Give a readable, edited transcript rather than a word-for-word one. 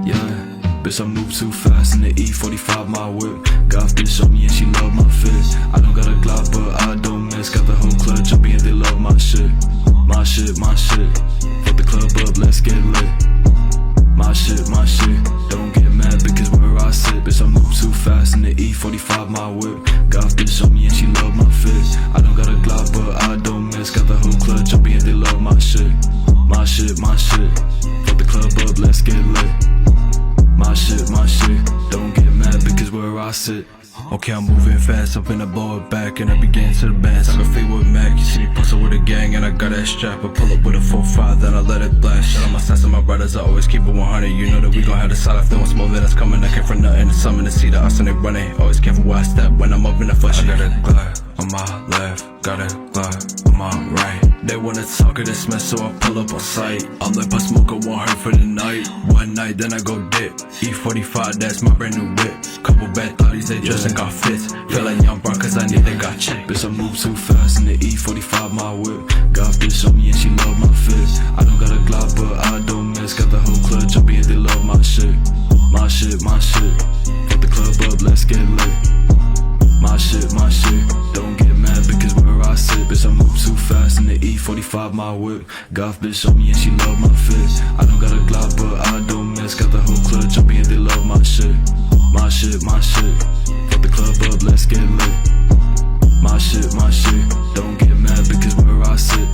Yeah, bitch, I move too fast in the E45, my whip. Goth bitch on me and she love my fit. I don't got a Glock, but I don't miss. Got the whole club jumping and they love my shit. My shit, my shit. Fuck the club up, let's get lit. My shit, don't get mad because where I sit. Bitch, I move too fast in the E45, my whip. Goth bitch on me and she love my fit. I don't got a Glock, but I don't miss. Got the whole club jumping and they love my shit. My shit, fuck the club up, let's get lit. My shit, don't get mad because where I sit. Okay, I'm moving fast, I'm finna blow it back. And I be getting to the bands, I can fade with Mac. You see me posted with a gang and I got that strap. I pull up with a 4-5, then I let it blast. Shout out my stats and my brothers, I always keep it 100. You know that we gon' have the side if they want smoke, then that's coming. I came from nothing to something to see the us and they running. Always careful where I step when I'm up in the flesh. I got a Glock on my left, got a Glock on my right. They wanna talk of this mess, so I pull up on sight. I'll let my smoke, I want her for the night. One night, then I go dip. E45, that's my brand new whip. Couple bad thotties, they just ain't got fits. Feeling young bro, cause I need they got check. Bitch, I move too fast in the E45, my whip. Goth bitch on me and she love my fit. I don't got a Glock, but I don't miss. Got the whole club jumping and they love my shit. My shit. Fuck the club up, let's get lit. My shit, don't get mad because where I sit. Bitch, I move too fast in the E45, my whip. Goth bitch on me and she love my fit. I don't got a Glock, but I don't miss. Got the whole club jumping and they love my shit. My shit, fuck the club up, let's get lit. My shit, don't get mad because where I sit.